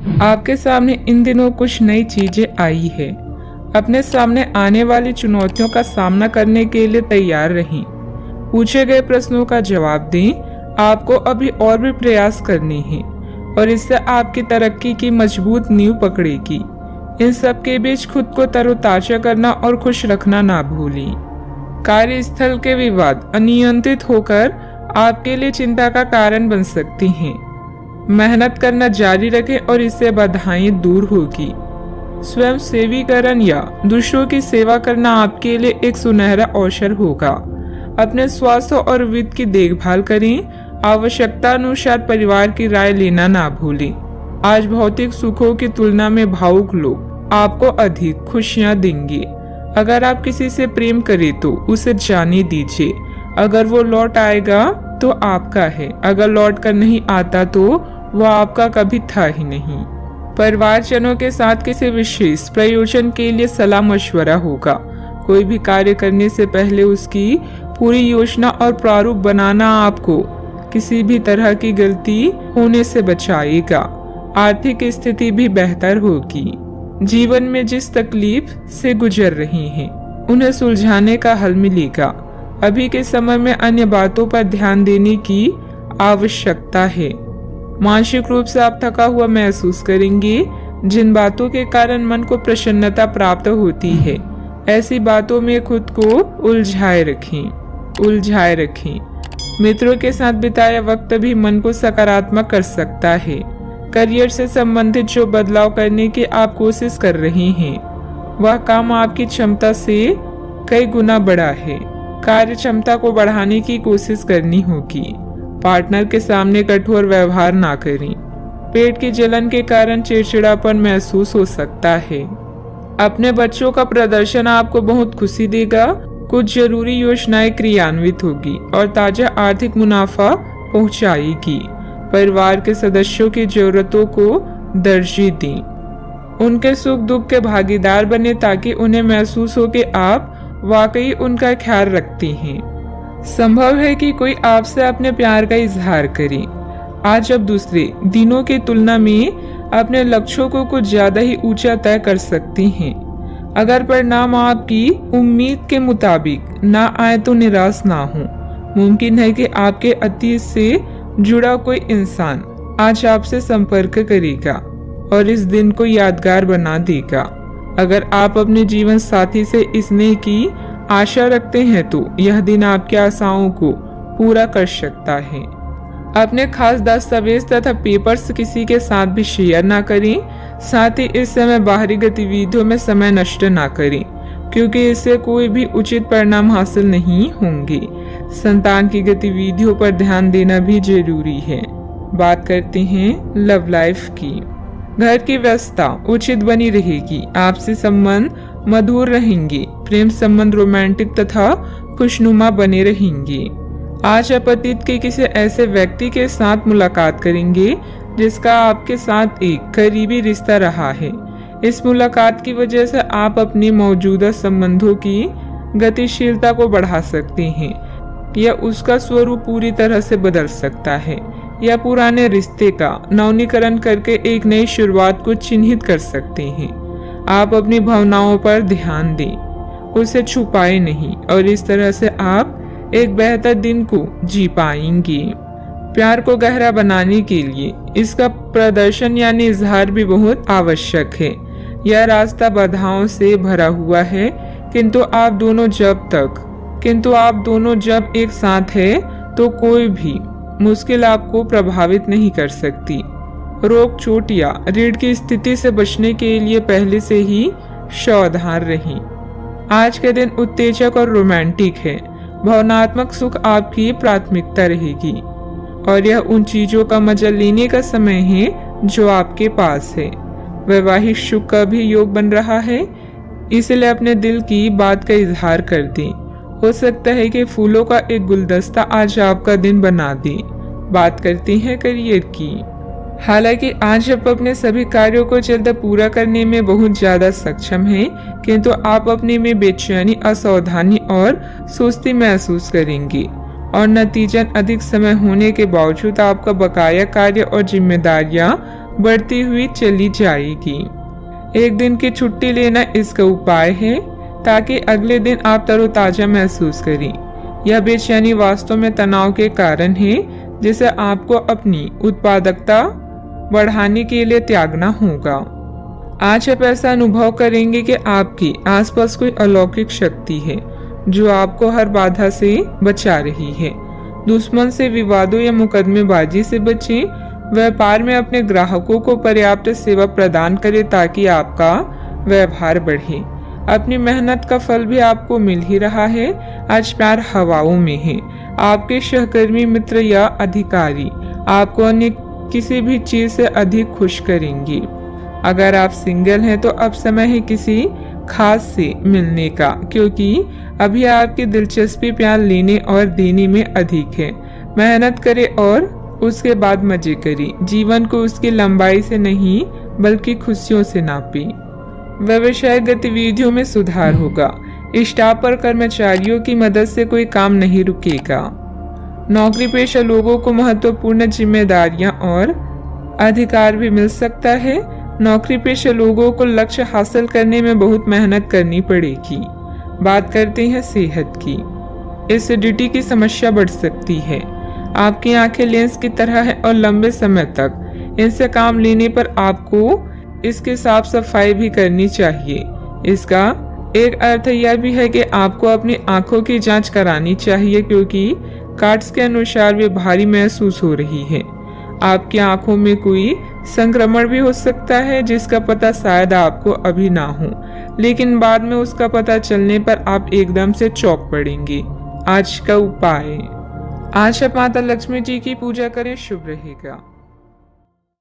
आपके सामने इन दिनों कुछ नई चीजें आई है। अपने सामने आने वाली चुनौतियों का सामना करने के लिए तैयार रहें। पूछे गए प्रश्नों का जवाब दें। आपको अभी और भी प्रयास करने हैं और इससे आपकी तरक्की की मजबूत नींव पकड़ेगी। इन सब के बीच खुद को तरोताजा करना और खुश रखना ना भूलें। कार्यस्थल के विवाद अनियंत्रित होकर आपके लिए चिंता का कारण बन सकती हैं। मेहनत करना जारी रखें और इससे बाधाएं दूर होगी। स्वयं सेवीकरण या दूसरों की सेवा करना आपके लिए एक सुनहरा अवसर होगा। अपने स्वास्थ्य और वित्त की देखभाल करें। आवश्यकता अनुसार परिवार की राय लेना ना भूलें। आज भौतिक सुखों की तुलना में भावुक लोग आपको अधिक खुशियां देंगे। अगर आप किसी से प्रेम करें तो उसे जाने दीजिए। अगर वो लौट आएगा तो आपका है, अगर लौट कर नहीं आता तो वो आपका कभी था ही नहीं। परिवारजनों के साथ किसी विशेष प्रयोजन के लिए सलाह मशवरा होगा। कोई भी कार्य करने से पहले उसकी पूरी योजना और प्रारूप बनाना आपको किसी भी तरह की गलती होने से बचाएगा। आर्थिक स्थिति भी बेहतर होगी। जीवन में जिस तकलीफ से गुजर रही हैं, उन्हें सुलझाने का हल मिलेगा। अभी के समय में अन्य बातों पर ध्यान देने की आवश्यकता है। मानसिक रूप से आप थका हुआ महसूस करेंगे। जिन बातों के कारण मन को प्रसन्नता प्राप्त होती है, ऐसी बातों में खुद को उलझाए रखें। मित्रों के साथ बिताया वक्त भी मन को सकारात्मक कर सकता है। करियर से संबंधित जो बदलाव करने की आप कोशिश कर रहे हैं, वह काम आपकी क्षमता से कई गुना बड़ा है। कार्य क्षमता को बढ़ाने की कोशिश करनी होगी। पार्टनर के सामने कठोर व्यवहार ना करें। पेट की जलन के कारण चिड़चिड़ापन महसूस हो सकता है। अपने बच्चों का प्रदर्शन आपको बहुत खुशी देगा। कुछ जरूरी योजनाएं क्रियान्वित होगी और ताजा आर्थिक मुनाफा पहुंचाएगी। परिवार के सदस्यों की जरूरतों को तरजीह दें। उनके सुख दुख के भागीदार बने ताकि उन्हें महसूस हो कि आप वाकई उनका ख्याल रखते हैं। संभव है कि कोई आपसे अपने प्यार का इजहार करे। आज आप दूसरे दिनों की तुलना में अपने लक्ष्यों को कुछ ज्यादा ही ऊंचा तय कर सकती हैं। अगर परिणाम आपकी उम्मीद के मुताबिक ना आए तो निराश ना हो। मुमकिन है कि आपके अतीत से जुड़ा कोई इंसान आज आपसे संपर्क करेगा और इस दिन को यादगार बना देगा। अगर आप अपने जीवन साथी से स्नेह की आशा रखते हैं तो यह दिन आपकी आशाओं को पूरा कर सकता है। अपने खास दस्तावेज तथा पेपर्स किसी के साथ भी शेयर ना करें। साथ ही इस समय बाहरी गतिविधियों में समय नष्ट ना करें, क्योंकि इससे कोई भी उचित परिणाम हासिल नहीं होंगे। संतान की गतिविधियों पर ध्यान देना भी जरूरी है। बात करते हैं लव लाइफ की। घर की व्यवस्था उचित बनी रहेगी। आपसी संबंध मधुर रहेंगे। प्रेम संबंध रोमांटिक तथा खुशनुमा बने रहेंगे। आज आप अतीत के किसी ऐसे व्यक्ति के साथ मुलाकात करेंगे जिसका आपके साथ एक करीबी रिश्ता रहा है। इस मुलाकात की वजह से आप अपने मौजूदा संबंधों की गतिशीलता को बढ़ा सकते हैं या उसका स्वरूप पूरी तरह से बदल सकता है, या पुराने रिश्ते का नवीनीकरण करके एक नई शुरुआत को चिन्हित कर सकते हैं। आप अपनी भावनाओं पर ध्यान दें, उसे छुपाए नहीं, और इस तरह से आप एक बेहतर दिन को जी पाएंगे। प्यार को गहरा बनाने के लिए इसका प्रदर्शन यानी इजहार भी बहुत आवश्यक है। यह रास्ता बाधाओं से भरा हुआ है, किंतु आप दोनों जब एक साथ हैं तो कोई भी मुश्किल आपको प्रभावित नहीं कर सकती। रोग, चोट या रीढ़ की स्थिति से बचने के लिए पहले से ही सावधान रहें। आज के दिन उत्तेजक और रोमांटिक है। भावनात्मक सुख आपकी प्राथमिकता रहेगी और यह उन चीजों का मजा लेने का समय है जो आपके पास है। वैवाहिक सुख का भी योग बन रहा है, इसलिए अपने दिल की बात का इजहार कर दें। हो सकता है कि फूलों का एक गुलदस्ता आज आपका दिन बना दे। बात करते हैं करियर की। हालांकि आज आप अपने सभी कार्यों को जल्द पूरा करने में बहुत ज्यादा सक्षम हैं, किंतु आप अपने में बेचैनी, असावधानी और सुस्ती महसूस करेंगे और नतीजन अधिक समय होने के बावजूद आपका बकाया कार्य और जिम्मेदारियां बढ़ती हुई चली जाएगी। एक दिन की छुट्टी लेना इसका उपाय है ताकि अगले दिन आप तरोताजा महसूस करें। यह बेचैनी वास्तव में तनाव के कारण है जिसे आपको अपनी उत्पादकता बढ़ाने के लिए त्यागना होगा। आज आप ऐसा अनुभव करेंगे कि आपके आसपास कोई अलौकिक शक्ति है जो आपको हर बाधा से बचा रही है। दुश्मन से, विवादों या मुकदमेबाजी से बचें। व्यापार में अपने ग्राहकों को पर्याप्त सेवा प्रदान करें ताकि आपका व्यवहार बढ़े। अपनी मेहनत का फल भी आपको मिल ही रहा है। आज प्यार हवाओं में है। आपके सहकर्मी, मित्र या अधिकारी आपको अन्य किसी भी चीज से अधिक खुश करेंगे। अगर आप सिंगल हैं तो अब समय है किसी खास से मिलने का, क्योंकि अभी आपकी दिलचस्पी प्यार लेने और देने में अधिक है। मेहनत करें और उसके बाद मजे करें। जीवन को उसकी लंबाई से नहीं बल्कि खुशियों से नापें। व्यवसायिक गतिविधियों में सुधार होगा। स्टाफ पर कर्मचारियों की मदद से कोई काम नहीं रुकेगा। नौकरी पेशा लोगों को महत्वपूर्ण जिम्मेदारियां और अधिकार भी मिल सकता है। नौकरी पेशा लोगों को लक्ष्य हासिल करने में बहुत मेहनत करनी पड़ेगी। बात करते हैं सेहत की। एसिडिटी की समस्या बढ़ सकती है। आपकी आंखें लेंस की तरह है और लंबे समय तक इनसे काम लेने पर आपको इसकी साफ सफाई भी करनी चाहिए। इसका एक अर्थ यह भी है कि आपको अपनी आंखों की जांच करानी चाहिए, क्योंकि कार्ड्स के अनुसार वे भारी महसूस हो रही है। आपकी आंखों में कोई संक्रमण भी हो सकता है जिसका पता शायद आपको अभी ना हो, लेकिन बाद में उसका पता चलने पर आप एकदम से चौंक पड़ेंगे। आज का उपाय, आज आप माता लक्ष्मी जी की पूजा करें, शुभ रहेगा।